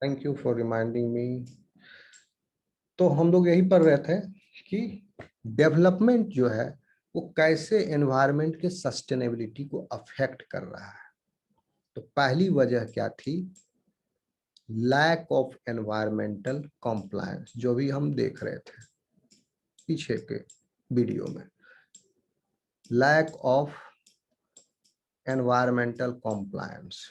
Thank you for reminding me. तो हम लोग यही पढ़ रहे थे कि डेवलपमेंट जो है वो कैसे एनवायरनमेंट के सस्टेनेबिलिटी को अफेक्ट कर रहा है। तो पहली वजह क्या थी? लैक ऑफ एनवायरमेंटल कॉम्प्लायंस, जो भी हम देख रहे थे पीछे के वीडियो में। लैक ऑफ एनवायरमेंटल कॉम्प्लायंस,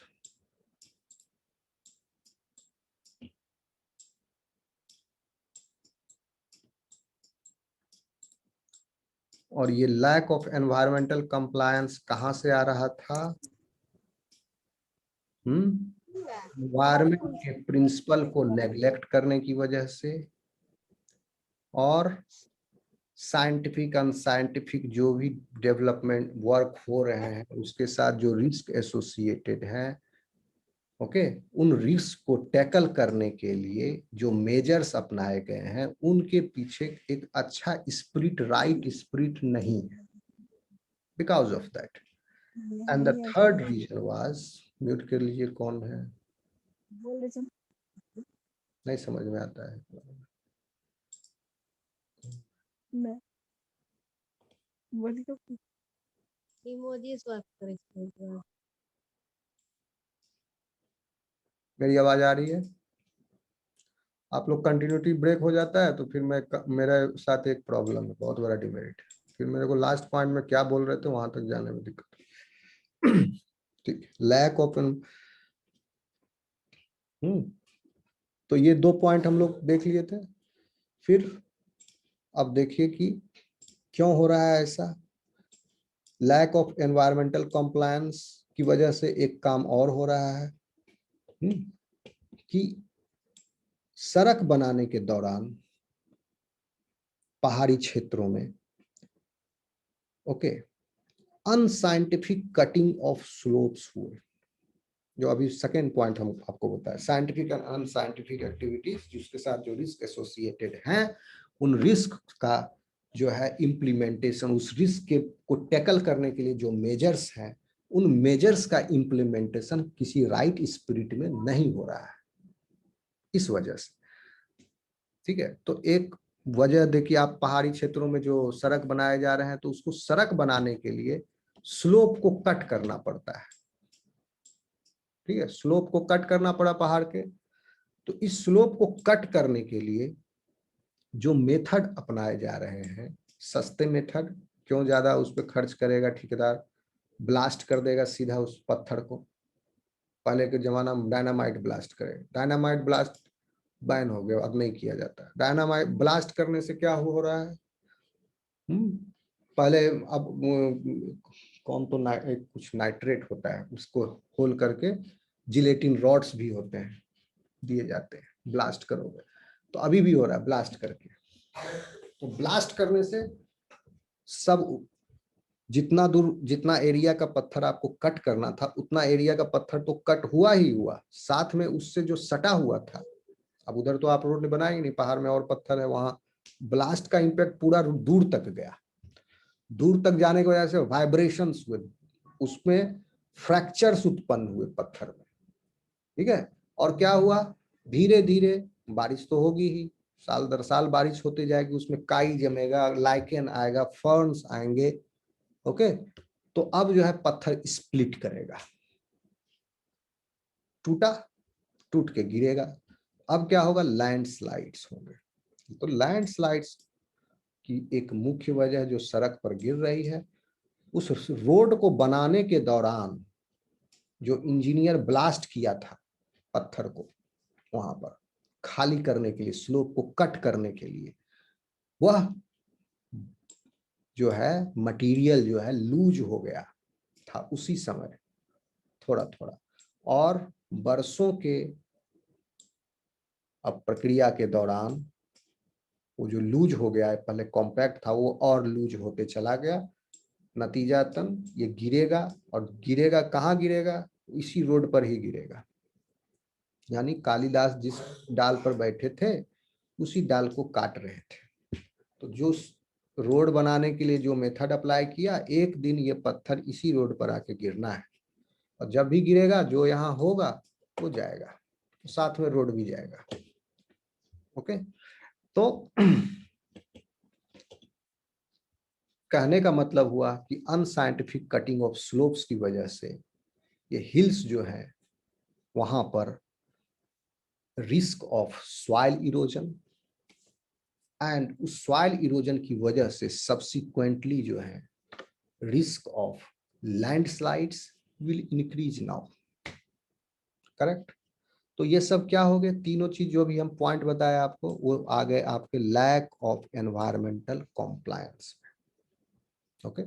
और ये लैक ऑफ एनवायरमेंटल कंप्लायंस कहां से आ रहा था? एनवायरमेंट के प्रिंसिपल को नेग्लेक्ट करने की वजह से, और साइंटिफिक अनसाइंटिफिक जो भी डेवलपमेंट वर्क हो रहे हैं उसके साथ जो रिस्क एसोसिएटेड है, ओके, उन रिस्क को टैकल करने के लिए जो मेजर्स अपनाए गए हैं उनके पीछे एक अच्छा स्पिरिट, राइट स्पिरिट नहीं है, because of that. And the third reason was, mute कर लीजिए, कौन है, नहीं समझ में आता है। मेरी आवाज आ रही है? आप लोग कंटिन्यूटी ब्रेक हो जाता है तो फिर मेरे साथ एक प्रॉब्लम है, बहुत बड़ा डिमेरिट है, फिर मेरे को लास्ट पॉइंट में क्या बोल रहे थे वहां तक जाने में दिक्कत। ठीक, लैक ऑफ, तो ये 2 पॉइंट हम लोग देख लिए थे। फिर अब देखिए कि क्यों हो रहा है ऐसा। लैक ऑफ एनवायरमेंटल कंप्लायंस की वजह से एक काम और हो रहा है कि सड़क बनाने के दौरान पहाड़ी क्षेत्रों में, okay, unscientific cutting of slopes हुए। जो अभी सेकेंड पॉइंट हम आपको बताया, साइंटिफिक एंड अनसाइंटिफिक एक्टिविटीज जिसके साथ जो रिस्क एसोसिएटेड हैं, उन रिस्क का जो है इम्प्लीमेंटेशन, उस रिस्क के को टैकल करने के लिए जो मेजर्स हैं, उन मेजर्स का इम्प्लीमेंटेशन किसी राइट स्पिरिट में नहीं हो रहा है, इस वजह से। ठीक है, तो एक वजह देखिए, आप पहाड़ी क्षेत्रों में जो सड़क बनाए जा रहे हैं तो उसको सड़क बनाने के लिए स्लोप को कट करना पड़ता है। ठीक है, स्लोप को कट करना पड़ा पहाड़ के। तो इस स्लोप को कट करने के लिए जो मेथड अपनाए जा रहे हैं, सस्ते मेथड, क्यों ज्यादा उस पर खर्च करेगा ठेकेदार, ब्लास्ट कर देगा सीधा उस पत्थर को। पहले के जमाना में डायनामाइट ब्लास्ट करे, डायनामाइट ब्लास्ट बैन हो गया, अब नहीं किया जाता। डायनामाइट ब्लास्ट करने से क्या हो रहा है, पहले, अब कौन तो कुछ नाइट्रेट होता है, उसको होल करके जिलेटिन रॉड्स भी होते हैं, दिए जाते हैं, ब्लास्ट करोगे तो अभी भी हो रहा है ब्लास्ट करके। तो ब्लास्ट करने से सब, जितना दूर, जितना एरिया का पत्थर आपको कट करना था उतना एरिया का पत्थर तो कट हुआ ही हुआ, साथ में उससे जो सटा हुआ था, अब उधर तो आप रोड बनाएंगे नहीं, पहाड़ में और पत्थर है, वहां ब्लास्ट का इंपैक्ट पूरा दूर तक गया। दूर तक जाने की वजह से वाइब्रेशंस हुए, उसमें फ्रैक्चर्स उत्पन्न हुए पत्थर में। ठीक है, और क्या हुआ, धीरे धीरे बारिश तो होगी ही, साल दर साल बारिश होती जाएगी, उसमें काई जमेगा, लाइकेन आएगा, फर्न्स आएंगे, ओके। तो अब जो है पत्थर स्प्लिट करेगा, टूटा, टूट के गिरेगा। अब क्या होगा, लैंडस्लाइड्स होंगे। तो लैंडस्लाइड्स की एक मुख्य वजह जो सड़क पर गिर रही है, उस रोड को बनाने के दौरान जो इंजीनियर ब्लास्ट किया था पत्थर को, वहां पर खाली करने के लिए, स्लोप को कट करने के लिए, वह जो है मटेरियल जो है लूज हो गया था उसी समय, थोड़ा थोड़ा, और बरसों के अब प्रक्रिया के दौरान वो जो लूज हो गया है, पहले कॉम्पैक्ट था वो और लूज होते चला गया, नतीजतन ये गिरेगा, और गिरेगा कहाँ गिरेगा, इसी रोड पर ही गिरेगा। यानी कालिदास जिस डाल पर बैठे थे उसी डाल को काट रहे थे। तो जो रोड बनाने के लिए जो मेथड अप्लाई किया, एक दिन ये पत्थर इसी रोड पर आके गिरना है, और जब भी गिरेगा जो यहाँ होगा वो जाएगा। तो साथ में रोड भी जाएगा। ओके, तो कहने का मतलब हुआ कि अनसाइंटिफिक कटिंग ऑफ स्लोप्स की वजह से ये हिल्स जो है वहां पर risk of soil erosion and उस सॉइल इरोजन की वजह से सब्सिक्वेंटली जो है risk of landslides will increase now. Correct. तो ये सब क्या हो गए, तीनों चीज जो भी हम पॉइंट बताए आपको वो आ गए आपके lack of environmental compliance. Okay,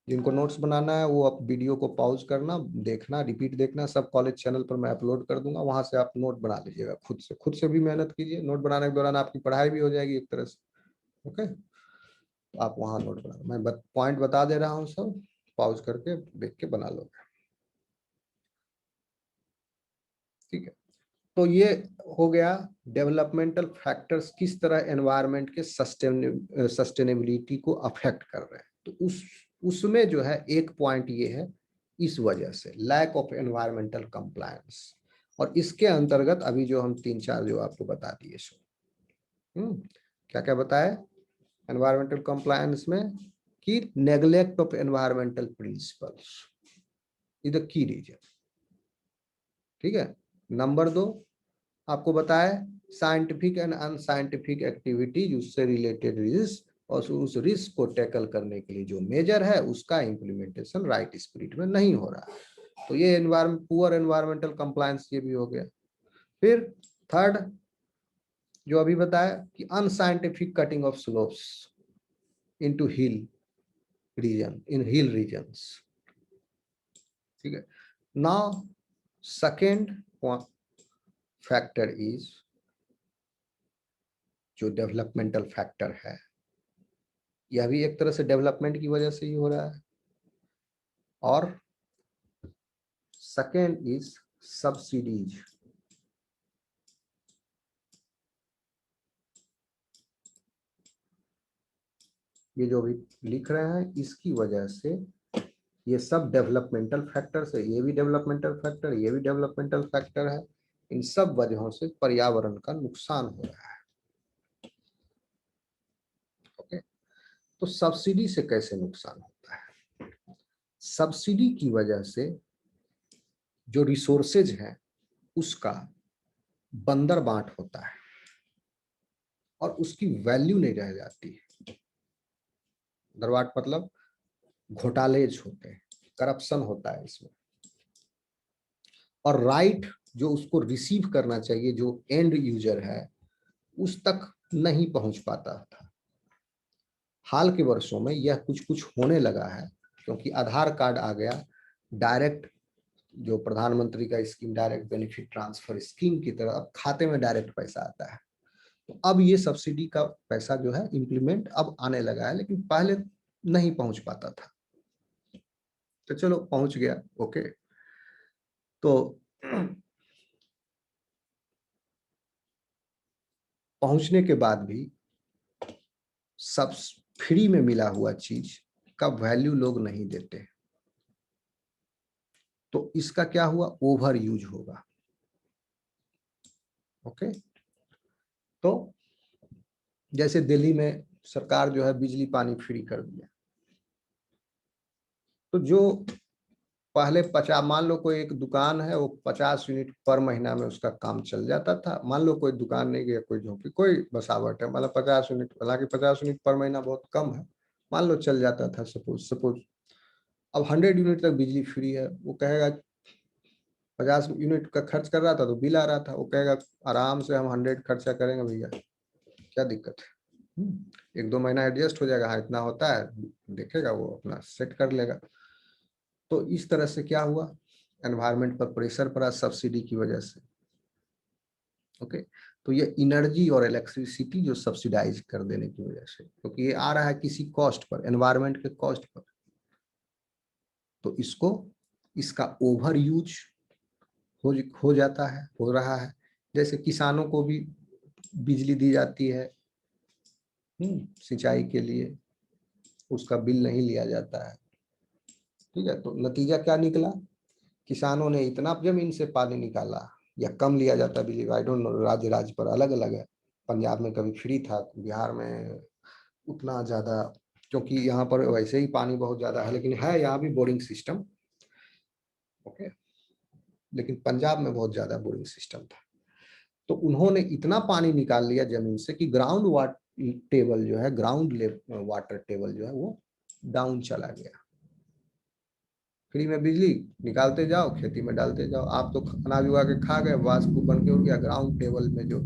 जिनको नोट्स बनाना है वो आप वीडियो को पॉज करना, देखना, रिपीट देखना, सब कॉलेज चैनल पर मैं अपलोड कर दूंगा, वहां से आप नोट बना लीजिएगा खुद से भी मेहनत कीजिए। नोट बनाने के दौरान आपकी पढ़ाई भी हो जाएगी एक तरह से। ओके, तो आप वहां नोट बना, मैं पॉइंट बता दे रहा हूँ, सब पॉज करके देख के बना लो। ठीक है, तो ये हो गया डेवलपमेंटल फैक्टर्स किस तरह एनवायरनमेंट के सस्टेनेबिलिटी को अफेक्ट कर रहे हैं। तो उसमें जो है एक पॉइंट ये है, इस वजह से लैक ऑफ एनवायरमेंटल कंप्लायंस, और इसके अंतर्गत अभी जो हम 3-4 जो आपको बता दिए सो क्या क्या बताए एनवायरमेंटल कंप्लायंस में, कि neglect of environmental principles is the key reason. ठीक है, नंबर 2 आपको बताया साइंटिफिक एंड अनसाइंटिफिक एक्टिविटीज उससे रिलेटेड रिस्क, और उस रिस्क को टैकल करने के लिए जो मेजर है उसका इम्प्लीमेंटेशन राइट स्पिरिट में नहीं हो रहा है। तो ये एनवायरमेंट पुअर एनवायरमेंटल कंप्लायंस ये भी हो गया। फिर थर्ड जो अभी बताया कि unscientific cutting of slopes into hill region in hill regions. ठीक है, नाउ सेकेंड फैक्टर इज जो डेवलपमेंटल फैक्टर है, यह भी एक तरह से डेवलपमेंट की वजह से ही हो रहा है। और सेकेंड इज सब्सिडीज। ये जो भी लिख रहे हैं इसकी वजह से ये सब डेवलपमेंटल फैक्टर्स है, ये भी डेवलपमेंटल फैक्टर, ये भी डेवलपमेंटल फैक्टर है। इन सब वजहों से पर्यावरण का नुकसान हो रहा है। ओके, तो सब्सिडी से कैसे नुकसान होता है? सब्सिडी की वजह से जो रिसोर्सेज है उसका बंदर बांट होता है और उसकी वैल्यू नहीं रह जाती है। दरवाट मतलब घोटालेज होते हैं, करप्शन होता है इसमें, और राइट जो उसको रिसीव करना चाहिए जो एंड यूजर है उस तक नहीं पहुंच पाता था। हाल के वर्षों में यह कुछ कुछ होने लगा है, क्योंकि आधार कार्ड आ गया, डायरेक्ट जो प्रधानमंत्री का scheme direct benefit transfer scheme की तरह अब खाते में डायरेक्ट पैसा आता है। तो अब ये सब्सिडी का पैसा जो है इम्प्लीमेंट अब आने लगा है, लेकिन पहले नहीं पहुंच पाता था। तो चलो पहुंच गया। ओके, तो पहुंचने के बाद भी सब फ्री में मिला हुआ चीज का वैल्यू लोग नहीं देते, तो इसका क्या हुआ, ओवर यूज होगा। ओके, तो जैसे दिल्ली में सरकार जो है बिजली पानी फ्री कर दिया, तो जो पहले 50, मान लो कोई एक दुकान है वो 50 यूनिट पर महीना में उसका काम चल जाता था। मान लो कोई दुकान नहीं गया, कोई झोंपड़ी, कोई बसावट है, मतलब 50 यूनिट, हालांकि 50 यूनिट पर महीना बहुत कम है, मान लो चल जाता था। सपोज अब 100 यूनिट तक बिजली फ्री है, वो कहेगा 50 यूनिट का खर्च कर रहा था तो बिल आ रहा था, वो कहेगा आराम से हम 100 खर्चा करेंगे भैया, क्या दिक्कत है, 1-2 महीना एडजस्ट हो जाएगा, हाँ इतना होता है, देखेगा वो अपना सेट कर लेगा। तो इस तरह से क्या हुआ, एनवायरनमेंट पर प्रेशर पड़ा सब्सिडी की वजह से। ओके, तो ये एनर्जी और इलेक्ट्रिसिटी जो सब्सिडाइज कर देने की वजह से, क्योंकि ये आ रहा है किसी कॉस्ट पर, एनवायरनमेंट के कॉस्ट पर, तो इसको इसका ओवर यूज हो जाता है, हो रहा है। जैसे किसानों को भी बिजली दी जाती है सिंचाई के लिए, उसका बिल नहीं लिया जाता है। ठीक है, तो नतीजा क्या निकला, किसानों ने इतना जमीन से पानी निकाला, या कम लिया जाता है बिजली का, आई डोंट नो, राज्य राज्य पर अलग अलग है। पंजाब में कभी फ्री था, बिहार में उतना ज्यादा, क्योंकि यहाँ पर वैसे ही पानी बहुत ज्यादा है, लेकिन है यहाँ भी बोरिंग सिस्टम। ओके, लेकिन पंजाब में बहुत ज्यादा बोरिंग सिस्टम था। तो उन्होंने इतना पानी निकाल लिया जमीन से कि ग्राउंड वाटर टेबल जो है, ग्राउंड वाटर टेबल जो है वो डाउन चला गया। फ्री में बिजली निकालते जाओ, खेती में डालते जाओ, आप तो अनाज उगा के खा गए, वाष्प बन के उड़ गया। ग्राउंड टेबल में जो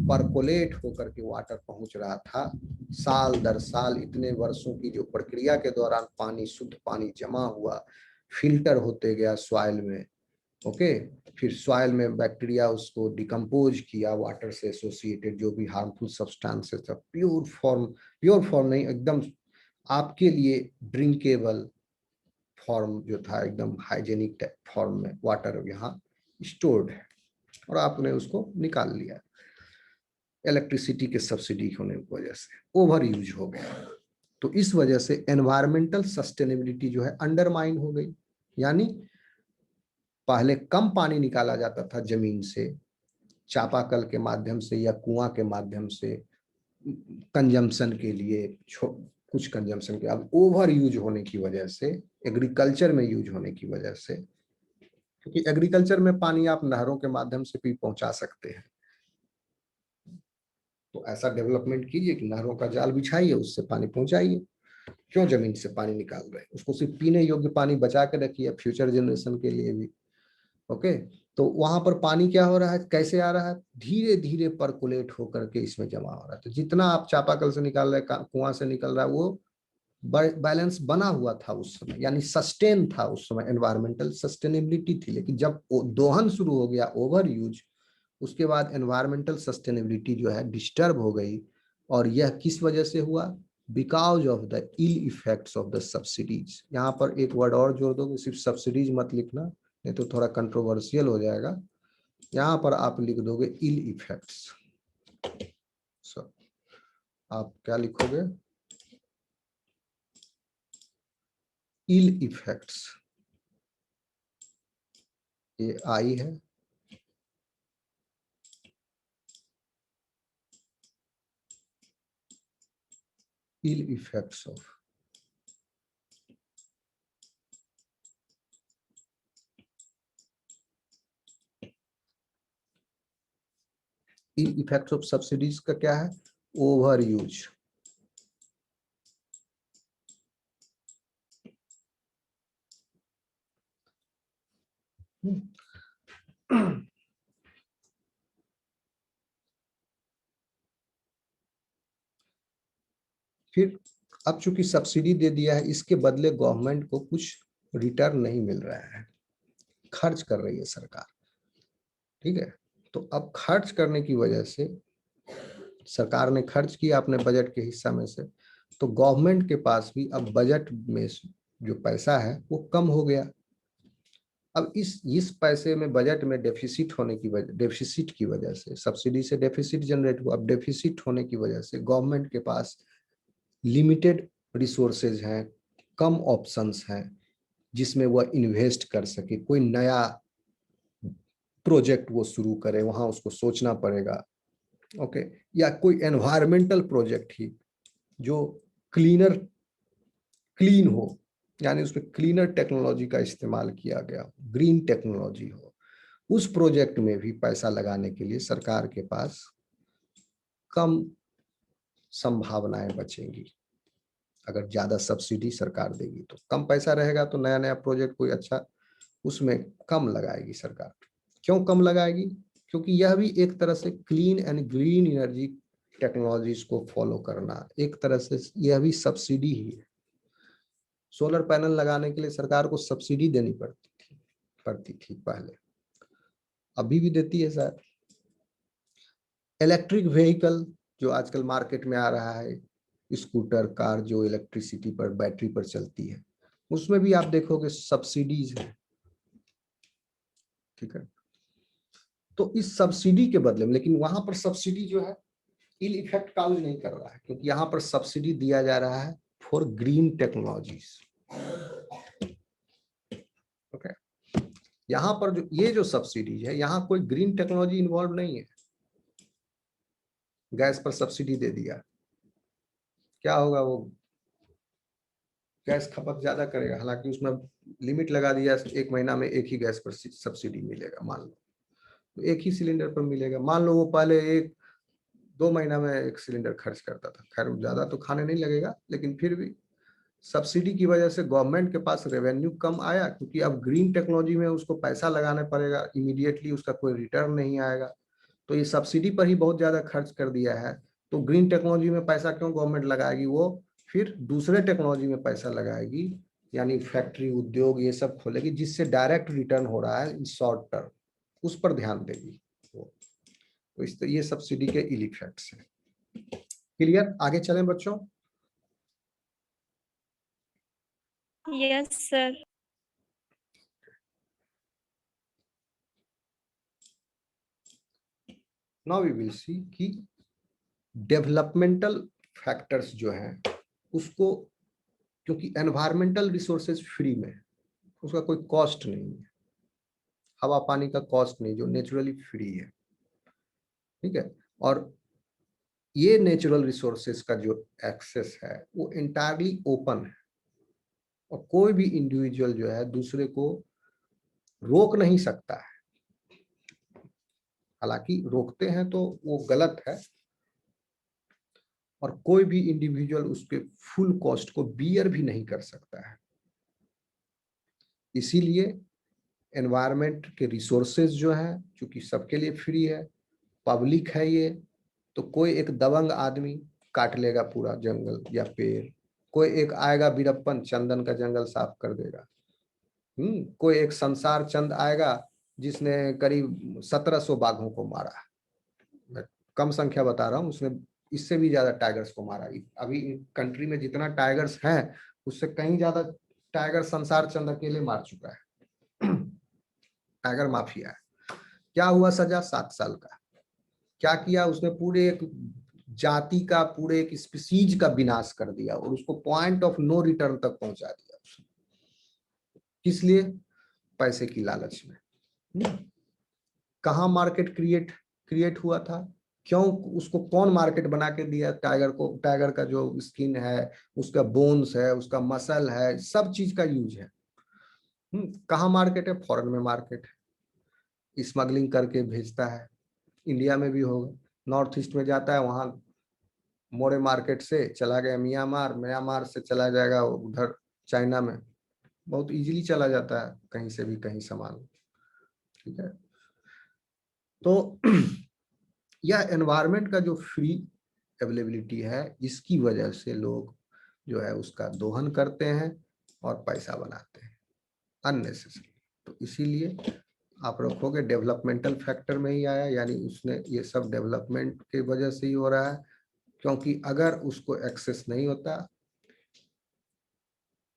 परकोलेट होकर के वाटर पहुंच रहा था, साल दर साल इतने वर्षों की जो प्रक्रिया के दौरान पानी, शुद्ध पानी जमा हुआ, फिल्टर होते गया सॉइल में। ओके, फिर सॉइल में बैक्टीरिया उसको डिकम्पोज किया, वाटर से एसोसिएटेड जो भी हार्मफुल सब्सटेंसेस था, प्योर फॉर्म नहीं, एकदम आपके लिए ड्रिंकेबल फॉर्म जो था, एकदम हाइजेनिक फॉर्म में वाटर यहाँ स्टोर्ड है, और आपने उसको निकाल लिया। इलेक्ट्रिसिटी के सब्सिडी होने की वजह से ओवर यूज हो गया, तो इस वजह से एनवायरमेंटल सस्टेनेबिलिटी जो है अंडरमाइन हो गई। यानी पहले कम पानी निकाला जाता था जमीन से, चापाकल के माध्यम से या कुआं के माध्यम से, कंजम्पशन के लिए, कुछ कंजम्पशन के, अब ओवर यूज होने की वजह से, एग्रीकल्चर में यूज होने की वजह से, क्योंकि एग्रीकल्चर में पानी आप नहरों के माध्यम से भी पहुंचा सकते हैं, तो ऐसा डेवलपमेंट कीजिए कि नहरों का जाल बिछाइए, उससे पानी पहुंचाइए। क्यों जमीन से पानी निकाल रहे हैं, उसको सिर्फ पीने योग्य पानी बचा के रखिए फ्यूचर जनरेशन के लिए भी। ओके, तो वहां पर पानी क्या हो रहा है, कैसे आ रहा है, धीरे धीरे परकुलेट होकर के इसमें जमा हो रहा है। तो जितना आप चापाकल से निकाल रहे हैं, कुआं से निकल रहा है, वो बैलेंस बना हुआ था उस समय, यानी सस्टेन था उस समय, एनवायरमेंटल सस्टेनेबिलिटी थी। लेकिन जब दोहन शुरू हो गया, ओवर यूज, उसके बाद एनवायरमेंटल सस्टेनेबिलिटी जो है डिस्टर्ब हो गई। और यह किस वजह से हुआ, because of the ill effects of the subsidies. यहाँ पर एक वर्ड और जोड़ दो, सिर्फ सब्सिडीज मत लिखना, नहीं तो थोड़ा कंट्रोवर्शियल हो जाएगा। यहाँ पर आप लिख दोगे इल इफेक्ट्स। आप क्या लिखोगे, इल इफेक्ट्स, ये आई है, ill effects of ill effects of subsidies का क्या है, ओवर यूज। फिर अब चूंकि सब्सिडी दे दिया है, इसके बदले गवर्नमेंट को कुछ रिटर्न नहीं मिल रहा है, खर्च कर रही है सरकार। ठीक है, तो अब खर्च करने की वजह से, सरकार ने खर्च किया अपने बजट के हिस्सा में से, तो गवर्नमेंट के पास भी अब बजट में जो पैसा है वो कम हो गया। अब इस पैसे में, बजट में डेफिसिट होने की वजह, डेफिसिट की वजह से, सब्सिडी से डेफिसिट जनरेट हुआ। अब डेफिसिट होने की वजह से गवर्नमेंट के पास लिमिटेड रिसोर्सेज हैं, कम ऑप्शंस हैं जिसमें वह इन्वेस्ट कर सके। कोई नया प्रोजेक्ट वो शुरू करे, वहां उसको सोचना पड़ेगा। ओके, या कोई एनवायरमेंटल प्रोजेक्ट ही जो क्लीन हो, यानी उसमें क्लीनर टेक्नोलॉजी का इस्तेमाल किया गया, ग्रीन टेक्नोलॉजी हो, उस प्रोजेक्ट में भी पैसा लगाने के लिए सरकार के पास कम संभावनाएं बचेंगी। अगर ज्यादा सब्सिडी सरकार देगी तो कम पैसा रहेगा, तो नया नया प्रोजेक्ट कोई अच्छा, उसमें कम लगाएगी सरकार। क्यों कम लगाएगी, क्योंकि यह भी एक तरह से clean and green energy technologies को फॉलो करना, एक तरह से यह भी सब्सिडी ही है। सोलर पैनल लगाने के लिए सरकार को सब्सिडी देनी पड़ती थी पहले, अभी भी देती है शायद। इलेक्ट्रिक व्हीकल जो आजकल मार्केट में आ रहा है, स्कूटर, कार जो इलेक्ट्रिसिटी पर, बैटरी पर चलती है, उसमें भी आप देखोगे सब्सिडीज है। ठीक है, तो इस सब्सिडी के बदले में, लेकिन वहां पर सब्सिडी जो है इल इफेक्ट काउज नहीं कर रहा है, क्योंकि यहाँ पर सब्सिडी दिया जा रहा है फॉर ग्रीन टेक्नोलॉजीज। ओके, यहाँ पर जो ये जो सब्सिडीज है, यहाँ कोई ग्रीन टेक्नोलॉजी इन्वॉल्व नहीं है। गैस पर सब्सिडी दे दिया, क्या होगा, वो गैस खपत ज्यादा करेगा, हालांकि उसमें लिमिट लगा दिया, 1 महीना में एक ही गैस पर सब्सिडी मिलेगा, मान लो तो एक ही सिलेंडर पर मिलेगा। मान लो वो पहले 1-2 महीना में एक सिलेंडर खर्च करता था, खैर ज्यादा तो खाने नहीं लगेगा, लेकिन फिर भी सब्सिडी की वजह से गवर्नमेंट के पास रेवेन्यू कम आया, क्योंकि अब ग्रीन टेक्नोलॉजी में उसको पैसा लगाना पड़ेगा, इमीडिएटली उसका कोई रिटर्न नहीं आएगा, तो ये सब्सिडी पर ही बहुत ज्यादा खर्च कर दिया है। तो ग्रीन टेक्नोलॉजी में पैसा क्यों गवर्नमेंट लगाएगी, वो फिर दूसरे टेक्नोलॉजी में पैसा लगाएगी, यानी फैक्ट्री उद्योग ये सब खोलेगी, जिससे डायरेक्ट रिटर्न हो रहा है इन शॉर्ट टर्म, उस पर ध्यान देगी वो। तो इस ये सब्सिडी के इल इफेक्ट्स हैं। क्लियर, आगे चलें बच्चों। Yes sir. Now we will see कि डेवलपमेंटल फैक्टर्स जो हैं उसको, क्योंकि एनवायरमेंटल रिसोर्सेज फ्री में है, उसका कोई कॉस्ट नहीं है, हवा पानी का कॉस्ट नहीं, जो नेचुरली फ्री है, ठीक है। और ये नेचुरल रिसोर्सेज का जो एक्सेस है वो इंटायरली ओपन है, और कोई भी इंडिविजुअल जो है दूसरे को रोक नहीं सकता है, हालांकि रोकते हैं तो वो गलत है, और कोई भी इंडिविजुअल उसके फुल कॉस्ट को बियर भी नहीं कर सकता है। इसीलिए एनवायरनमेंट के रिसोर्सेज जो हैं, चूंकि सबके लिए फ्री है, पब्लिक है ये, तो कोई एक दबंग आदमी काट लेगा पूरा जंगल या पेड़, कोई एक आएगा बीरप्पन चंदन का जंगल साफ कर देगा, कोई एक संसार चंद आएगा जिसने करीब 1700 बाघों को मारा, मैं कम संख्या बता रहा हूँ, उसने इससे भी ज्यादा टाइगर्स को मारा। अभी कंट्री में जितना टाइगर्स हैं उससे कहीं ज्यादा टाइगर संसार चंद अकेले मार चुका है। टाइगर माफिया है। क्या हुआ, सजा 7 साल का। क्या किया उसने, पूरे एक जाति का, पूरे एक स्पीसीज का विनाश कर दिया, और उसको पॉइंट ऑफ नो रिटर्न तक पहुंचा दिया उसने। किस लिए, पैसे की लालच में। कहाँ मार्केट क्रिएट हुआ था, क्यों, उसको कौन मार्केट बना के दिया टाइगर को, टाइगर का जो स्किन है, उसका बोन्स है, उसका मसल है, सब चीज का यूज है। कहाँ मार्केट है, फॉरेन में मार्केट है, स्मगलिंग करके भेजता है, इंडिया में भी होगा, नॉर्थ ईस्ट में जाता है, वहां मोरे मार्केट से चला गया म्यांमार, म्यांमार से चला जाएगा उधर चाइना में, बहुत इजीली चला जाता है कहीं से भी कहीं सामान, ठीक है। तो यह एनवायरनमेंट का जो फ्री अवेलेबिलिटी है, इसकी वजह से लोग जो है उसका दोहन करते हैं और पैसा बनाते हैं अननेसेसरी। तो इसीलिए आप रखोगे डेवलपमेंटल फैक्टर में ही आया, यानी उसने ये सब डेवलपमेंट की वजह से ही हो रहा है, क्योंकि अगर उसको एक्सेस नहीं होता,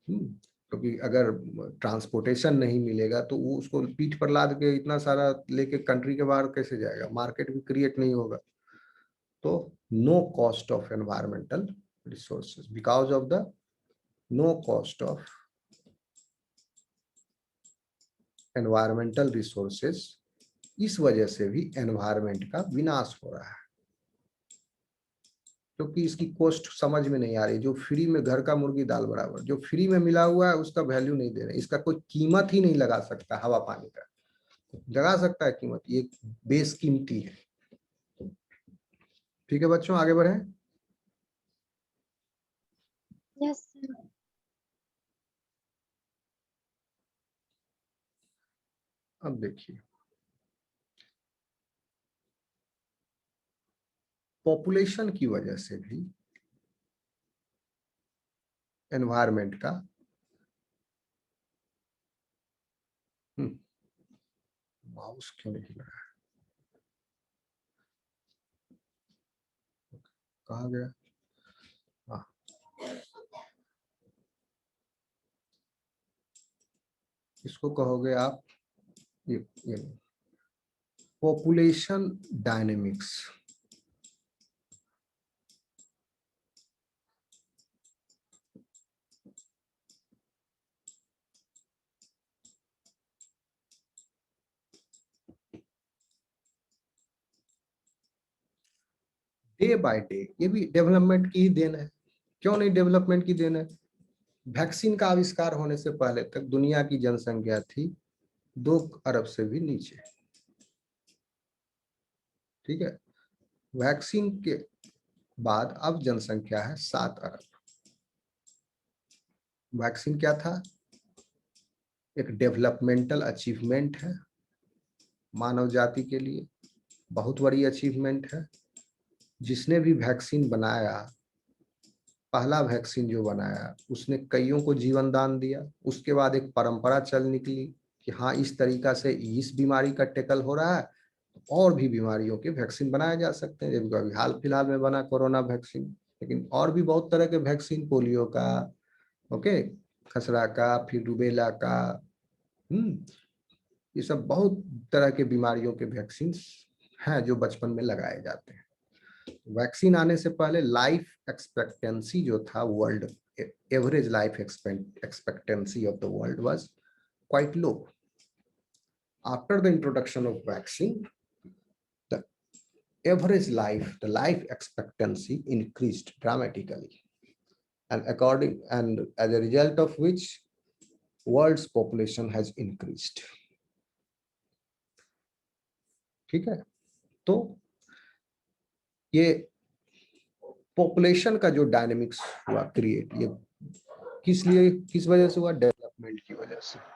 क्योंकि अगर ट्रांसपोर्टेशन नहीं मिलेगा तो वो उसको पीठ पर लाद के इतना सारा लेके कंट्री के बाहर कैसे जाएगा, मार्केट भी क्रिएट नहीं होगा। तो no cost of environmental resources, because of the no cost of environmental resources, इस वजह से भी एनवायरमेंट का विनाश हो रहा है, क्योंकि इसकी कॉस्ट समझ में नहीं आ रही। जो फ्री में, घर का मुर्गी दाल बराबर, जो फ्री में मिला हुआ है उसका वैल्यू नहीं दे रहे, इसका कोई कीमत ही नहीं लगा सकता, हवा पानी का लगा सकता है कीमत, ये बेसकीमती है। ठीक है बच्चों, आगे बढ़े। Yes sir. अब देखिए, पॉपुलेशन की वजह से भी एनवायरमेंट का माउस क्यों नहीं लगा, कहाँ गया, हाँ, इसको कहोगे आप, ये population dynamics. Day by day, ये भी डेवलपमेंट की ही देन है। क्यों नहीं डेवलपमेंट की देन है? वैक्सीन का आविष्कार होने से पहले तक दुनिया की जनसंख्या थी 2 अरब से भी नीचे। ठीक है, वैक्सीन के बाद अब जनसंख्या है 7 अरब। वैक्सीन क्या था? एक डेवलपमेंटल अचीवमेंट है मानव जाति के लिए, बहुत बड़ी अचीवमेंट है। जिसने भी वैक्सीन बनाया, पहला वैक्सीन जो बनाया, उसने कईयों को जीवन दान दिया। उसके बाद एक परंपरा चल निकली कि हाँ, इस तरीका से इस बीमारी का टेकल हो रहा है, और भी बीमारियों के वैक्सीन बनाए जा सकते हैं। जब अभी हाल फिलहाल में बना कोरोना वैक्सीन, लेकिन और भी बहुत तरह के वैक्सीन, पोलियो का, ओके, खसरा का, फिर रूबेला का, ये सब बहुत तरह के बीमारियों के वैक्सीन हैं जो बचपन में लगाए जाते हैं। वैक्सीन आने से पहले लाइफ एक्सपेक्टेंसी जो था world, average life expectancy of the world was quite low. After the introduction of vaccine, the the life expectancy increased dramatically, and as a result of which world's population has increased. ठीक है, तो ये population का जो dynamics हुआ create, ये किस वजह से हुआ? डेवलपमेंट की वजह से।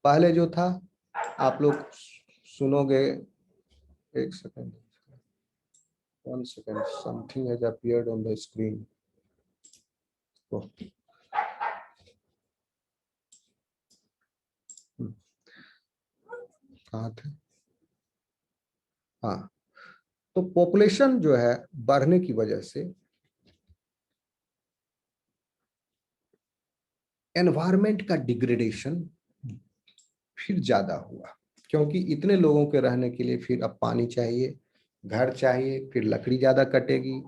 पहले जो था, आप लोग सुनोगे, एक second, 1 second, something has appeared on the screen. Oh. कहाँ थे? हाँ, तो पॉपुलेशन जो है बढ़ने की वजह से एनवायरनमेंट का डिग्रेडेशन फिर ज्यादा हुआ, क्योंकि इतने लोगों के रहने के लिए फिर अब पानी चाहिए, घर चाहिए, फिर लकड़ी ज्यादा कटेगी,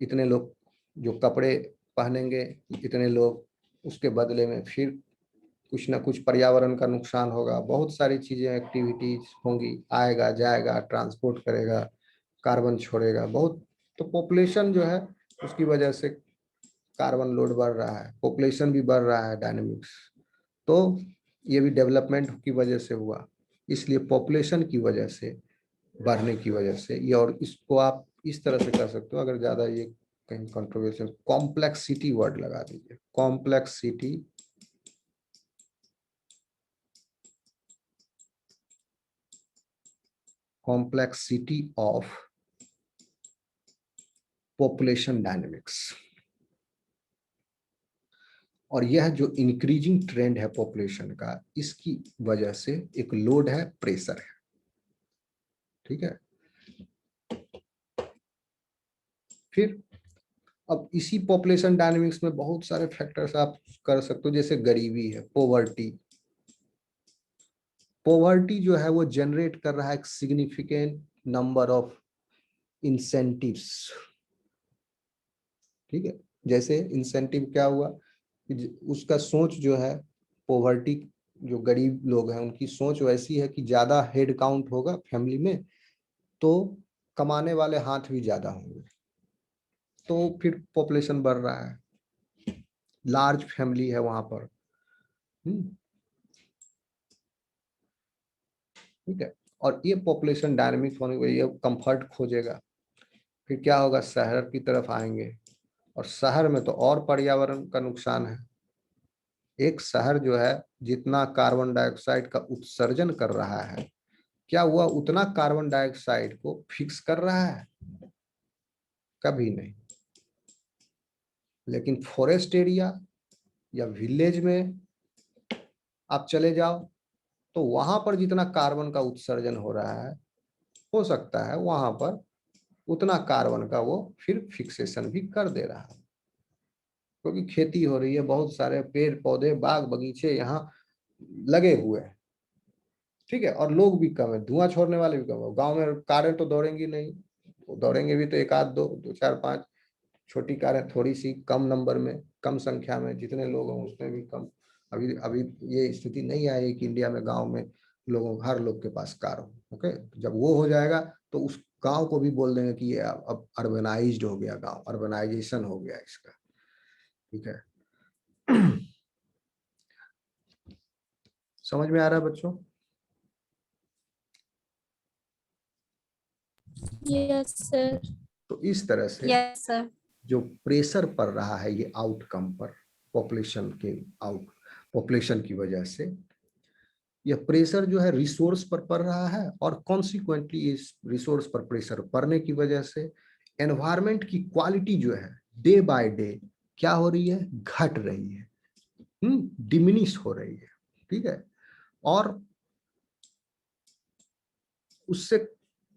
इतने लोग जो कपड़े पहनेंगे, इतने लोग, उसके बदले में फिर कुछ ना कुछ पर्यावरण का नुकसान होगा, बहुत सारी चीजें, एक्टिविटीज होंगी, आएगा जाएगा, ट्रांसपोर्ट करेगा, कार्बन छोड़ेगा बहुत। तो पॉपुलेशन जो है उसकी वजह से कार्बन लोड बढ़ रहा है, पॉपुलेशन भी बढ़ रहा है, डायनेमिक्स। तो ये भी डेवलपमेंट की वजह से हुआ, इसलिए पॉपुलेशन की वजह से, बढ़ने की वजह से ये। और इसको आप इस तरह से कर सकते हो, अगर ज्यादा ये कहीं कंट्रोवर्शियल, कॉम्प्लेक्सिटी वर्ड लगा दीजिए, कॉम्प्लेक्सिटी ऑफ पॉपुलेशन डायनेमिक्स। और यह जो इंक्रीजिंग ट्रेंड है पॉपुलेशन का, इसकी वजह से एक लोड है, प्रेशर है। ठीक है, फिर अब इसी पॉपुलेशन डायनेमिक्स में बहुत सारे फैक्टर्स आप कर सकते हो, जैसे गरीबी है, पोवर्टी। पोवर्टी जो है वो जनरेट कर रहा है एक सिग्निफिकेंट नंबर ऑफ इंसेंटिव्स। ठीक है, जैसे इंसेंटिव क्या हुआ कि उसका सोच जो है, पोवर्टी, जो गरीब लोग हैं उनकी सोच वैसी है कि ज्यादा हेड काउंट होगा फैमिली में, तो कमाने वाले हाथ भी ज्यादा होंगे, तो फिर पॉपुलेशन बढ़ रहा है, लार्ज फैमिली है वहां पर। ठीक है, और ये पॉपुलेशन डायनामिक्स होने को, ये कंफर्ट खोजेगा, फिर क्या होगा, शहर की तरफ आएंगे, और शहर में तो और पर्यावरण का नुकसान है। एक शहर जो है जितना कार्बन डाइऑक्साइड का उत्सर्जन कर रहा है, क्या हुआ उतना कार्बन डाइऑक्साइड को फिक्स कर रहा है? कभी नहीं। लेकिन फॉरेस्ट एरिया या विलेज में आप चले जाओ, तो वहां पर जितना कार्बन का उत्सर्जन हो रहा है, हो सकता है वहां पर उतना कार्बन का वो फिर फिक्सेशन भी कर दे रहा है, क्योंकि खेती हो रही है, बहुत सारे पेड़ पौधे, बाग बगीचे यहाँ लगे हुए हैं। ठीक है, और लोग भी कम है, धुआं छोड़ने वाले भी कम है। गांव में कारें तो दौड़ेंगी नहीं, दौड़ेंगे भी तो एक आध, दो दो चार पांच छोटी कारें, थोड़ी सी कम नंबर में, कम संख्या में, जितने लोग हों उसमें भी कम। अभी अभी ये स्थिति नहीं आई कि इंडिया में गांव में लोगों हर लोग के पास कार हो। ओके, जब वो हो जाएगा तो उस गांव को भी बोल देंगे कि ये अब अर्बनाइज्ड हो गया गांव, अर्बनाइजेशन हो गया इसका। ठीक है। समझ में आ रहा है बच्चों? Yes, sir. तो इस तरह से Yes, sir. जो प्रेशर पड़ रहा है ये आउटकम पर, पॉपुलेशन के पॉपुलेशन की वजह से यह प्रेशर जो है रिसोर्स पर पड़ रहा है, और कॉन्सिक्वेंटली इस रिसोर्स पर प्रेशर पड़ने की वजह से एनवायरमेंट की क्वालिटी जो है डे बाय डे क्या हो रही है, घट रही है, डिमिनिश हो रही है। ठीक है। और उससे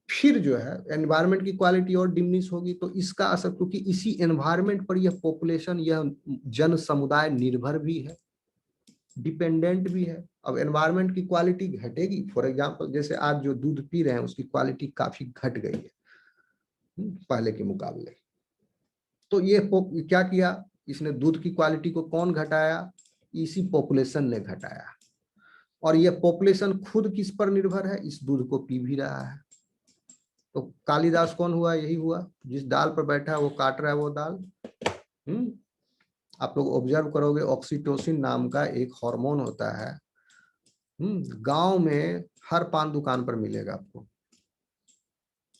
फिर जो है एनवायरमेंट की क्वालिटी और डिमिनिश होगी, तो इसका असर, क्योंकि इसी एनवायरमेंट पर यह पॉपुलेशन, यह जन समुदाय निर्भर भी है, डिपेंडेंट भी है। अब एनवायरनमेंट की क्वालिटी घटेगी, फॉर एग्जांपल जैसे आज जो दूध पी रहे हैं उसकी क्वालिटी काफी घट गई है पहले के मुकाबले। तो ये क्या किया इसने, दूध की क्वालिटी को कौन घटाया, इसी पॉपुलेशन ने घटाया। और ये पॉपुलेशन खुद किस पर निर्भर है, इस दूध को पी भी रहा है। तो कालिदास कौन हुआ, यही हुआ, जिस डाल पर बैठा है वो काट रहा है वो डाल। आप लोग ऑब्जर्व करोगे ऑक्सीटोसिन नाम का एक हार्मोन होता है, गांव में हर पान दुकान पर मिलेगा आपको।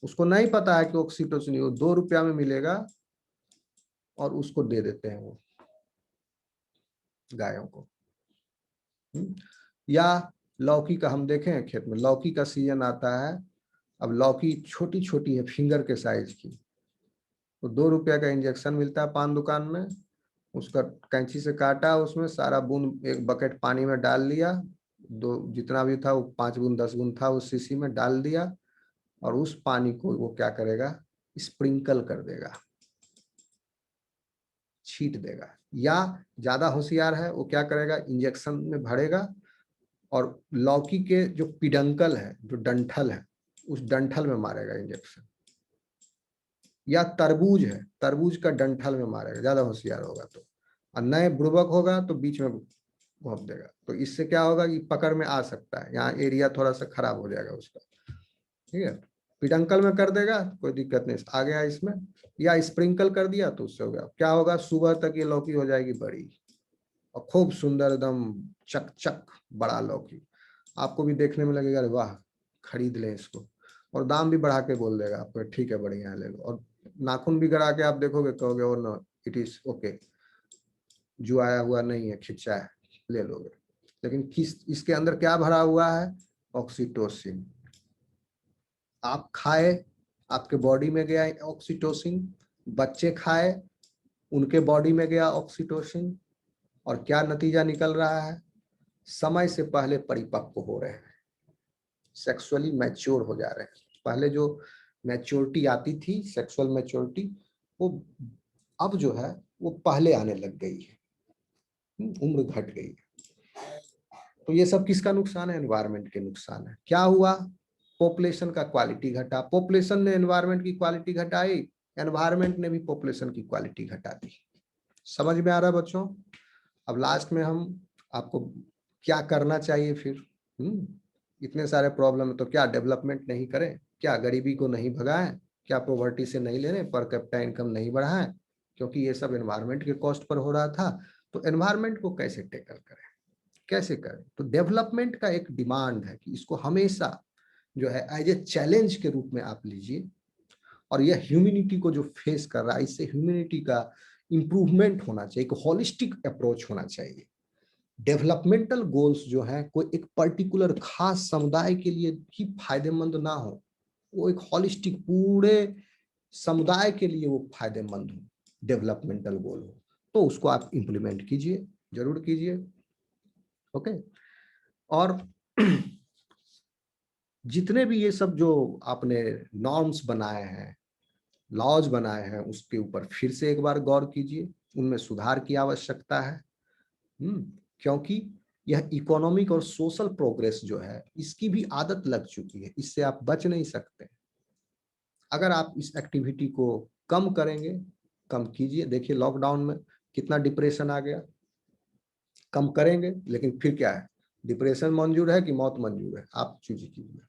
उसको नहीं पता है कि ऑक्सीटोसिन वो 2 रुपया में मिलेगा, और उसको दे देते हैं वो गायों को। या लौकी का हम देखें, खेत में लौकी का सीजन आता है, अब लौकी छोटी छोटी है फिंगर के साइज की, तो 2 रुपया का इंजेक्शन मिलता है पान दुकान में, उसका कैंची से काटा, उसमें सारा बूंद एक बकेट पानी में डाल लिया, दो जितना भी था वो 5 बूंद 10 बूंद था उस शीशी में डाल दिया, और उस पानी को वो क्या करेगा, स्प्रिंकल कर देगा, छीट देगा। या ज्यादा होशियार है वो क्या करेगा, इंजेक्शन में भरेगा और लौकी के जो पिडंकल है, जो डंठल है, उस डंठल में मारेगा इंजेक्शन। या तरबूज है, तरबूज का डंठल में मारेगा, ज्यादा होशियार होगा तो। और नए बुड़बक होगा तो बीच में घोंप देगा। तो इससे क्या होगा कि पकड़ में आ सकता है, यहाँ एरिया थोड़ा सा खराब हो जाएगा उसका। ठीक है, पिडंकल में कर देगा कोई दिक्कत नहीं, आ गया इसमें। या स्प्रिंकल कर दिया तो उससे हो गया। क्या होगा, सुबह तक ये लौकी हो जाएगी बड़ी और खूब सुंदर, एकदम चक चक बड़ा लौकी। आपको भी देखने में लगेगा अरे वाह खरीद लें इसको, और दाम भी बढ़ा के बोल देगा आपको, ठीक है बढ़िया ले लो। और नाखून भी गड़ा के आप देखोगे, कहोगे oh no it is okay, जो आया हुआ नहीं है, खिंचा है, ले लोगे। लेकिन किस इसके अंदर क्या भरा हुआ है, ऑक्सीटोसिन। आप खाए, आपके बॉडी में गया ऑक्सीटोसिन, बच्चे खाए, उनके बॉडी में गया ऑक्सीटोसिन, और क्या नतीजा निकल रहा है, समय से पहले परिपक्व हो रहे हैं, सेक्सुअली मैच्योर हो जा रहे हैं। पहले जो मैच्योरिटी आती थी, सेक्सुअल मैच्योरिटी, वो अब जो है वो पहले आने लग गई है, उम्र घट गई है। तो ये सब किसका नुकसान है, एनवायरनमेंट के नुकसान है। क्या हुआ, पॉपुलेशन का क्वालिटी घटा, पॉपुलेशन ने एनवायरनमेंट की क्वालिटी घटाई, एनवायरनमेंट ने भी पॉपुलेशन की क्वालिटी घटा दी। समझ में आ रहा है बच्चों? अब लास्ट में हम आपको क्या करना चाहिए फिर, इतने सारे प्रॉब्लम है तो क्या डेवलपमेंट नहीं करें, क्या गरीबी को नहीं भगाएं, क्या पॉवर्टी से नहीं ले लें, पर कैपिटा इनकम नहीं बढ़ाएं, क्योंकि ये सब एनवायरनमेंट के कॉस्ट पर हो रहा था। तो एनवायरनमेंट को कैसे टेकल करें, कैसे करें? तो डेवलपमेंट का एक डिमांड है कि इसको हमेशा जो है एज ए चैलेंज के रूप में आप लीजिए, और यह ह्यूमैनिटी को जो फेस कर रहा है, इससे ह्यूमैनिटी का इंप्रूवमेंट होना चाहिए, एक होलिस्टिक अप्रोच होना चाहिए। डेवलपमेंटल गोल्स जो हैं कोई एक पर्टिकुलर खास समुदाय के लिए ही फायदेमंद ना हो, वो एक होलिस्टिक पूरे समुदाय के लिए वो फायदेमंद हो, डेवलपमेंटल गोल हो, तो उसको आप इंप्लीमेंट कीजिए, जरूर कीजिए। ओके। और जितने भी ये सब जो आपने नॉर्म्स बनाए हैं, लॉज बनाए हैं, उसके ऊपर फिर से एक बार गौर कीजिए, उनमें सुधार की आवश्यकता है। क्योंकि यह इकोनॉमिक और सोशल प्रोग्रेस जो है इसकी भी आदत लग चुकी है, इससे आप बच नहीं सकते। अगर आप इस एक्टिविटी को कम करेंगे, कम कीजिए, देखिए लॉकडाउन में कितना डिप्रेशन आ गया। कम करेंगे लेकिन फिर क्या है, डिप्रेशन मंजूर है कि मौत मंजूर है, आप चूज कीजिए।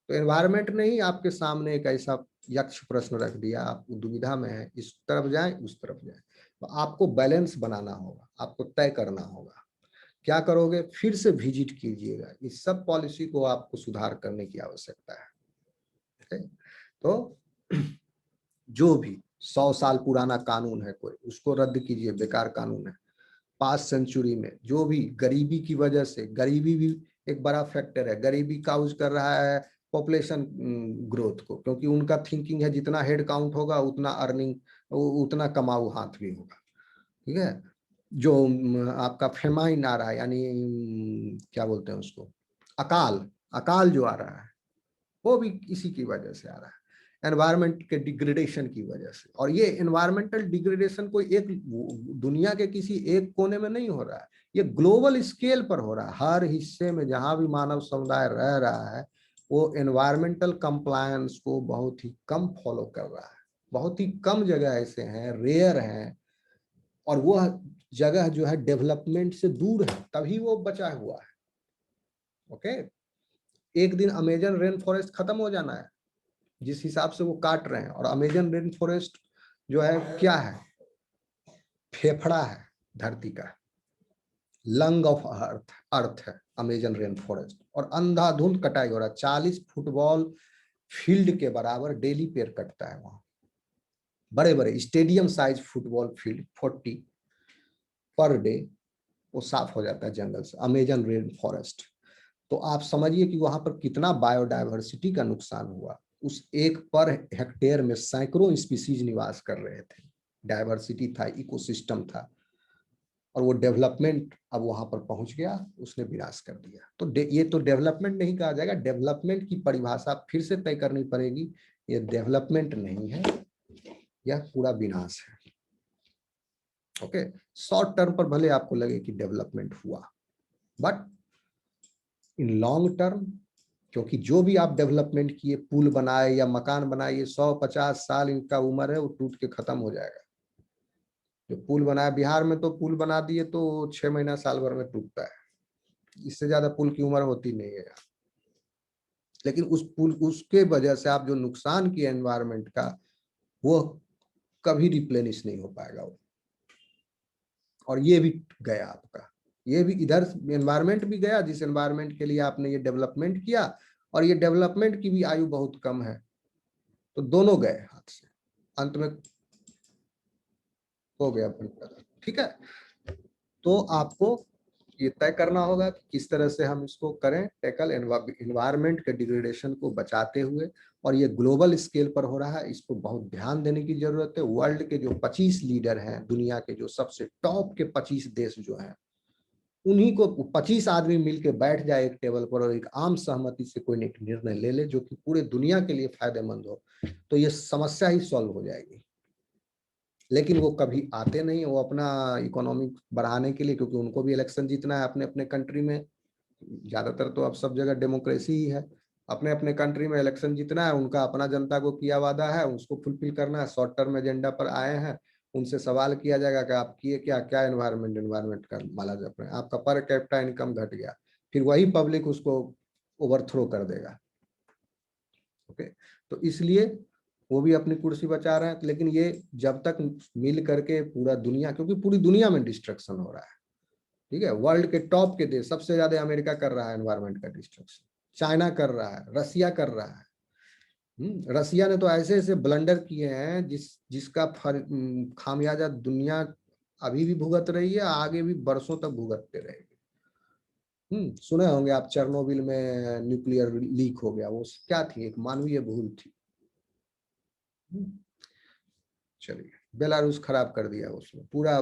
तो एनवायरनमेंट ने ही आपके सामने एक ऐसा यक्ष प्रश्न रख दिया, आप दुविधा में है, इस तरफ जाएं उस तरफ जाएं। तो आपको बैलेंस बनाना होगा, आपको तय करना होगा। क्या करोगे? फिर से विजिट कीजिएगा, इस सब पॉलिसी को आपको सुधार करने की आवश्यकता है। तो जो भी 100 साल पुराना कानून है कोई, उसको रद्द कीजिए, बेकार कानून है। पास्ट सेंचुरी में जो भी गरीबी की वजह से, गरीबी भी एक बड़ा फैक्टर है, गरीबी काउज कर रहा है पॉपुलेशन ग्रोथ को, क्योंकि उनका थिंकिंग है जितना हेड काउंट होगा उतना अर्निंग, उतना कमाऊ हाथ भी होगा। ठीक है। जो आपका फेमाइन आ रहा है, यानी क्या बोलते हैं उसको, अकाल, अकाल जो आ रहा है वो भी इसी की वजह से आ रहा है, एनवायरनमेंट के डिग्रेडेशन की वजह से। और ये एनवायरमेंटल डिग्रेडेशन कोई एक दुनिया के किसी एक कोने में नहीं हो रहा है, ये ग्लोबल स्केल पर हो रहा है। हर हिस्से में जहां भी मानव समुदाय रह रहा है, वो एनवायरमेंटल कंप्लायंस को बहुत ही कम फॉलो कर रहा है। बहुत ही कम जगह ऐसे हैं, रेयर हैं, और वो जगह जो है डेवलपमेंट से दूर है, तभी वो बचा हुआ है। ओके। एक दिन अमेजन रेन फॉरेस्ट खत्म हो जाना है, जिस हिसाब से वो काट रहे हैं। और अमेजन रेन फॉरेस्ट जो है क्या है? फेफड़ा है धरती का, लंग ऑफ अर्थ, अर्थ है अमेजन रेन फॉरेस्ट। और अंधाधुंध कटाई हो रहा है, 40 फुटबॉल फील्ड के बराबर डेली पेड़ कटता है वहां। बड़े बड़े stadium size football field 40 per day वो साफ हो जाता है जंगल से, अमेजन रेन फॉरेस्ट। तो आप समझिए कि वहां पर कितना बायोडायवर्सिटी का नुकसान हुआ। उस एक पर हेक्टेयर में सैकड़ों स्पीसीज निवास कर रहे थे, डायवर्सिटी था, इकोसिस्टम था। और वो डेवलपमेंट अब वहां पर पहुंच गया, उसने विनाश कर दिया। तो ये तो डेवलपमेंट नहीं कहा जाएगा, डेवलपमेंट की परिभाषा फिर से तय करनी पड़ेगी। ये डेवलपमेंट नहीं है, यह पूरा विनाश है। ओके। शॉर्ट टर्म पर भले आपको लगे कि डेवलपमेंट हुआ, बट इन लॉन्ग टर्म, क्योंकि जो भी आप डेवलपमेंट किए, पुल बनाए या मकान बनाए, ये 100-50 साल इनका उम्र है, वो टूट के खत्म हो जाएगा। जो पुल बनाया बिहार में, तो पुल बना दिए तो 6 महीना साल भर में टूटता है, इससे ज्यादा पुल की उम्र होती नहीं है। लेकिन उस पुल, उसके वजह से आप जो नुकसान किए एनवायरनमेंट का, वो कभी रिप्लेनिश नहीं हो पाएगा वो। और ये भी गया आपका, ये भी इधर एनवायरनमेंट भी गया, जिस एनवायरनमेंट के लिए आपने ये डेवलपमेंट किया, और ये डेवलपमेंट की भी आयु बहुत कम है। तो दोनों गए हाथ से, अंत में हो गया। ठीक है। तो आपको ये तय करना होगा कि किस तरह से हम इसको करें टैकल, एनवायरनमेंट के डिग्रेडेशन को बचाते हुए। और ये ग्लोबल स्केल पर हो रहा है, इसको बहुत ध्यान देने की जरूरत है। वर्ल्ड के जो 25 लीडर हैं, दुनिया के जो सबसे टॉप के 25 देश जो हैं, उन्हीं को 25 आदमी मिलकर बैठ जाए एक टेबल पर और एक आम सहमति से कोई एक निर्णय ले ले जो कि पूरे दुनिया के लिए फायदेमंद हो, तो ये समस्या ही सॉल्व हो जाएगी। लेकिन वो कभी आते नहीं, वो अपना इकोनॉमिक बढ़ाने के लिए, क्योंकि उनको भी इलेक्शन जीतना है अपने अपने कंट्री में। ज्यादातर तो अब सब जगह डेमोक्रेसी ही है, अपने अपने कंट्री में इलेक्शन जीतना है, उनका अपना जनता को किया वादा है, उसको फुलफिल करना है। शॉर्ट टर्म एजेंडा पर आए हैं, उनसे सवाल किया जाएगा कि आप किए क्या क्या एनवायरनमेंट, एनवायरनमेंट का माला जप रहे हैं, आपका पर कैपिटा इनकम घट गया, फिर वही पब्लिक उसको ओवरथ्रो कर देगा। ओके। तो इसलिए वो भी अपनी कुर्सी बचा रहे हैं। लेकिन ये जब तक मिल करके पूरा दुनिया, क्योंकि पूरी दुनिया में डिस्ट्रक्शन हो रहा है, ठीक है, वर्ल्ड के टॉप के देश, सबसे ज्यादा अमेरिका कर रहा है एनवायरनमेंट का डिस्ट्रक्शन, चाइना कर रहा है, रसिया कर रहा है। रसिया ने तो ऐसे ऐसे ब्लंडर किए हैं जिसका खामियाजा दुनिया अभी भी भुगत रही है, आगे भी बरसों तक भुगतते रहेगी। सुने होंगे आप, चेरनोबिल में न्यूक्लियर लीक हो गया, वो क्या थी? एक मानवीय भूल थी। चलिए, बेलारूस खराब कर दिया उसने पूरा,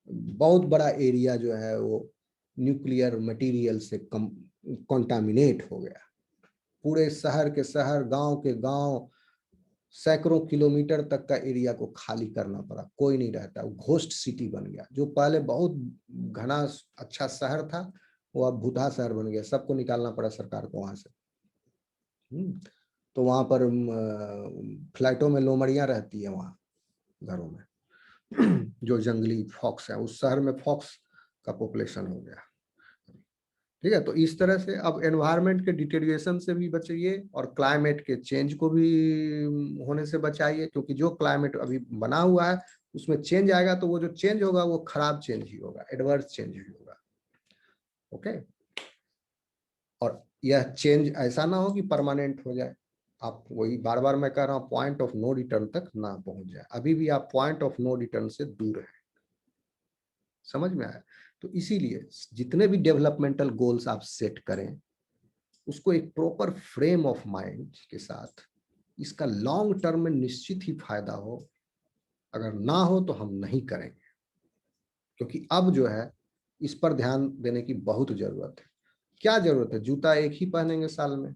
बहुत बड़ा एरिया जो है वो न्यूक्लियर मटेरियल से कंटामिनेट हो गया। पूरे शहर के शहर, गांव के गांव, सैकड़ों किलोमीटर तक का एरिया को खाली करना पड़ा, कोई नहीं रहता, वो घोस्ट सिटी बन गया। जो पहले बहुत घना अच्छा शहर था, वो अब भूतहा शहर बन गया, सबको निकालना पड़ा सरकार को वहां से। तो वहां पर फ्लाइटों में लोमड़ियां रहती है वहां घरों में जो जंगली फॉक्स है, उस शहर में फॉक्स का पॉपुलेशन हो गया। ठीक है, तो इस तरह से अब एनवायरनमेंट के डिटेरिएशन से भी बचिए और क्लाइमेट के चेंज को भी होने से बचाइए, क्योंकि जो क्लाइमेट अभी बना हुआ है उसमें चेंज आएगा तो वो जो चेंज होगा वो खराब चेंज ही होगा, एडवर्स चेंज ही होगा। ओके, और यह चेंज ऐसा ना हो कि परमानेंट हो जाए, आप वही बार बार मैं कह रहा हूँ पॉइंट ऑफ नो रिटर्न तक ना पहुंच जाए, अभी भी आप पॉइंट ऑफ नो रिटर्न से दूर है। समझ में आया? तो इसीलिए जितने भी डेवलपमेंटल गोल्स आप सेट करें उसको एक प्रॉपर फ्रेम ऑफ माइंड के साथ, इसका लॉन्ग टर्म में निश्चित ही फायदा हो, अगर ना हो तो हम नहीं करेंगे, क्योंकि अब जो है इस पर ध्यान देने की बहुत जरूरत है। क्या जरूरत है? जूता एक ही पहनेंगे साल में,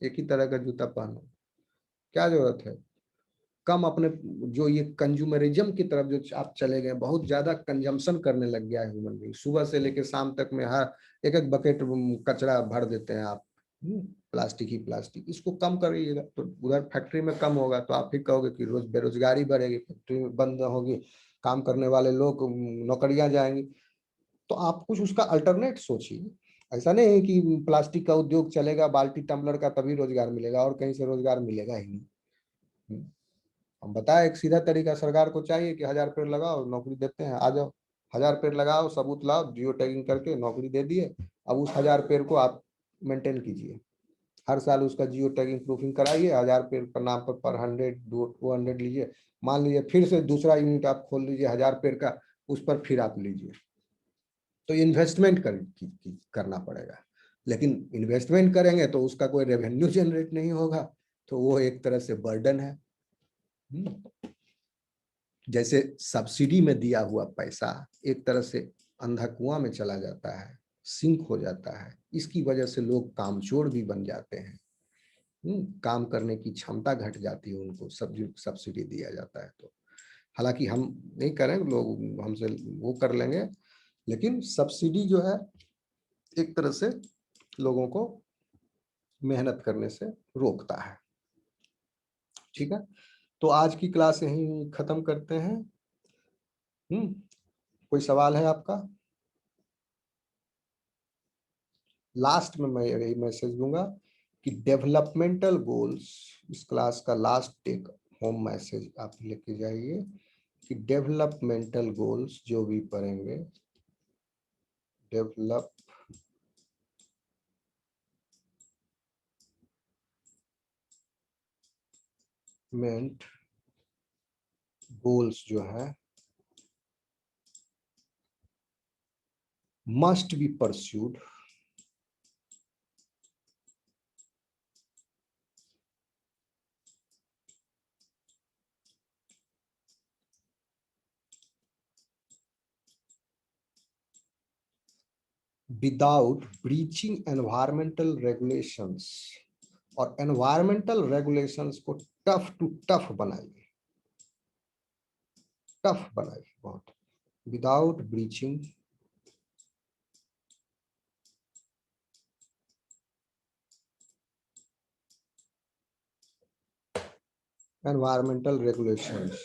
एक ही तरह का जूता पहनो, क्या जरूरत है? कम अपने जो ये कंज्यूमरिज्म की तरफ जो आप चले गए, बहुत ज्यादा कंजम्पशन करने लग गया है ह्यूमन बीइंग, सुबह से लेकर शाम तक में हर एक एक बकेट कचरा भर देते हैं आप, प्लास्टिक ही प्लास्टिक, इसको कम करिएगा तो उधर फैक्ट्री में कम होगा, तो आप ही कहोगे कि रोज बेरोजगारी बढ़ेगी, फैक्ट्री बंद होगी, काम करने वाले लोग नौकरियां जाएंगी, तो आप कुछ उसका अल्टरनेट सोचिए। ऐसा नहीं है कि प्लास्टिक का उद्योग चलेगा बाल्टी टम्बलर का तभी रोजगार मिलेगा, और कहीं से रोजगार मिलेगा ही नहीं। हम बताए एक सीधा तरीका, सरकार को चाहिए कि 1000 पेड़ लगाओ नौकरी देते हैं, आ जाओ 1000 पेड़ लगाओ, सबूत लाओ, जियो टैगिंग करके नौकरी दे दिए। अब उस 1000 पेड़ को आप मेंटेन कीजिए, हर साल उसका जियो टैगिंग प्रूफिंग कराइए, 1000 पेड़ पर नाम पर 100 200 लीजिए, मान लीजिए फिर से दूसरा यूनिट आप खोल लीजिए 1000 पेड़ का, उस पर फिर आप लीजिए, तो इन्वेस्टमेंट करना पड़ेगा, लेकिन इन्वेस्टमेंट करेंगे तो उसका कोई रेवेन्यू जनरेट नहीं होगा, तो वो एक तरह से बर्डन है। जैसे सब्सिडी में दिया हुआ पैसा एक तरह से अंधा कुआं में चला जाता है, सिंक हो जाता है, इसकी वजह से लोग कामचोर भी बन जाते हैं, काम करने की क्षमता घट जाती है उनको, सब्सिडी दिया जाता है तो। हालांकि हम नहीं करें, लोग हमसे वो कर लेंगे, लेकिन सब्सिडी जो है एक तरह से लोगों को मेहनत करने से रोकता है। ठीक है, तो आज की क्लास यहीं खत्म करते हैं। कोई सवाल है आपका? लास्ट में मैं यही मैसेज दूंगा कि डेवलपमेंटल गोल्स, इस क्लास का लास्ट टेक होम मैसेज आप लेके जाइए कि डेवलपमेंटल गोल्स जो भी पढ़ेंगे, डेवलपमेंट गोल्स जो है must be pursued without breaching environmental regulations, और एनवायरमेंटल रेगुलेशंस को टफ बनाइए, टफ बनाइए बहुत, विदाउट ब्रीचिंग environmental regulations।